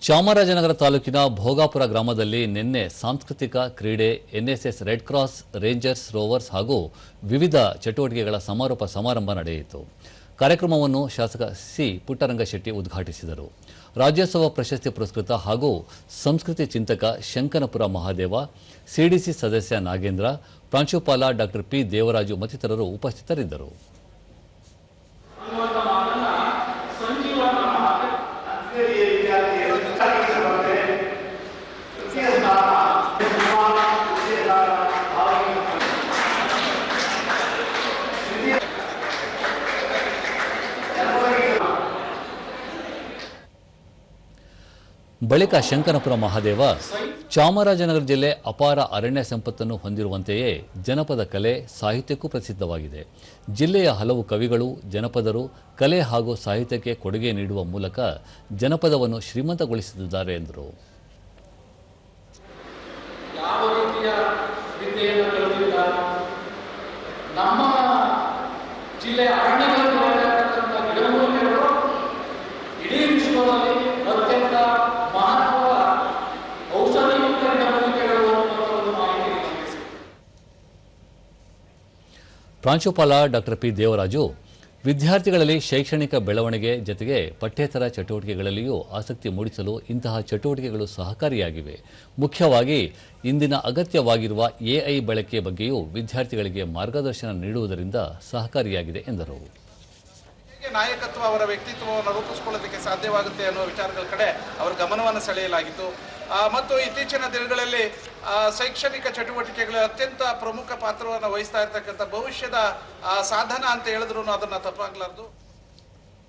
ಚಾಮರಾಜನಗರ ತಾಲೂಕಿನ ಭೋಗಾಪುರ ಗ್ರಾಮದಲ್ಲಿ ನಿನ್ನೆ ಸಾಂಸ್ಕೃತಿಕ ಕ್ರೀಡೆ, NSS, red cross, rangers, rovers ಹಾಗೂ ವಿವಿಧ ಚಟುವಟಿಕೆಗಳ ಸಮಾರೋಪ ಸಮಾರಂಭ ನಡೆಯಿತು. ಕಾರ್ಯಕ್ರಮವನ್ನು ಶಾಸಕ ಸಿ ಪುಟ್ಟರಂಗಶೆಟ್ಟಿ ಉದ್ಘಾಟಿಸಿದರು. ರಾಜ್ಯೋತ್ಸವ ಪ್ರಶಸ್ತಿ ಪುರಸ್ಕೃತ ಹಾಗೂ ಸಂಸ್ಕೃತಿ ಚಿಂತಕ ಶಂಕನಪುರ ಮಹಾದೇವ, ಸಿಡಿಸಿ ಸದಸ್ಯ ನಾಗೇಂದ್ರ, ಪ್ರಾಂಶುಪಾಲ ಡಾಕ್ಟರ್ ಪಿ ದೇವರಾಜು ಮತ್ತಿತರರು ಉಪಸ್ಥಿತರಿದ್ದರು. ಬಳಿಕ ಶಂಕನಪುರ ಮಹಾದೇವ, ಚಾಮರಾಜನಗರ ಜಿಲ್ಲೆ ಅಪಾರ ಅರಣ್ಯ ಸಂಪತ್ತನ್ನು ಹೊಂದಿರುವಂತೆಯೇ ಜನಪದ ಕಲೆ, ಸಾಹಿತ್ಯಕ್ಕೂ ಪ್ರಸಿದ್ಧವಾಗಿದೆ. ಜಿಲ್ಲೆಯ ಹಲವು ಕವಿಗಳು, ಜನಪದರು ಕಲೆ ಹಾಗೂ ಸಾಹಿತ್ಯಕ್ಕೆ ಕೊಡುಗೆ ನೀಡುವ ಮೂಲಕ ಜನಪದವನ್ನು ಶ್ರೀಮಂತಗೊಳಿಸಿದ್ದಾರೆ ಎಂದರು. ಯಾವ ರೀತಿಯ ವಿದ್ಯೆಯನ್ನು ಕಲಿತಿದ್ದಾರೆ, ನಮ್ಮ ಜಿಲ್ಲೆಯ ಅರಣ್ಯಗಳಿರ್ತಕ್ಕಂಥ ಗಿಡಮೂಲಿಕೆಗಳು ಇಡೀ ವಿಶ್ವದಲ್ಲಿ ಅತ್ಯಂತ ಮಹತ್ವದ ಔಷಧಿಯುಕ್ತ ಗಿಡಮೂಲಿಕೆಗಳು ಅನ್ನುವಂಥ ಮಾಹಿತಿ ನಮಗೆ. ಪ್ರಾಂಶುಪಾಲ ಡಾಕ್ಟರ್ ಪಿ ದೇವರಾಜು, ವಿದ್ಯಾರ್ಥಿಗಳಲ್ಲಿ ಶೈಕ್ಷಣಿಕ ಬೆಳವಣಿಗೆ ಜೊತೆಗೆ ಪಠ್ಯೇತರ ಚಟುವಟಿಕೆಗಳಲ್ಲಿಯೂ ಆಸಕ್ತಿ ಮೂಡಿಸಲು ಇಂತಹ ಚಟುವಟಿಕೆಗಳು ಸಹಕಾರಿಯಾಗಿವೆ. ಮುಖ್ಯವಾಗಿ ಇಂದಿನ ಅಗತ್ಯವಾಗಿರುವ ಎಐ ಬಳಕೆ ಬಗ್ಗೆಯೂ ವಿದ್ಯಾರ್ಥಿಗಳಿಗೆ ಮಾರ್ಗದರ್ಶನ ನೀಡುವುದರಿಂದ ಸಹಕಾರಿಯಾಗಿದೆ ಎಂದರು. ನಾಯಕತ್ವ ಅವರ ವ್ಯಕ್ತಿತ್ವವನ್ನು ರೂಪಿಸಿಕೊಳ್ಳೋದಕ್ಕೆ ಸಾಧ್ಯವಾಗುತ್ತೆ ಅನ್ನೋ ವಿಚಾರಗಳ ಕಡೆ ಅವರ ಗಮನವನ್ನು ಸೆಳೆಯಲಾಗಿತ್ತು. ಮತ್ತು ಇತ್ತೀಚಿನ ದಿನಗಳಲ್ಲಿ ಶೈಕ್ಷಣಿಕ ಚಟುವಟಿಕೆಗಳು ಅತ್ಯಂತ ಪ್ರಮುಖ ಪಾತ್ರವನ್ನು ವಹಿಸ್ತಾ ಇರ್ತಕ್ಕಂಥ ಭವಿಷ್ಯದ ಸಾಧನ ಅಂತ ಹೇಳಿದ್ರು ಅದನ್ನು ತಪ್ಪಾಗಲಾರದು.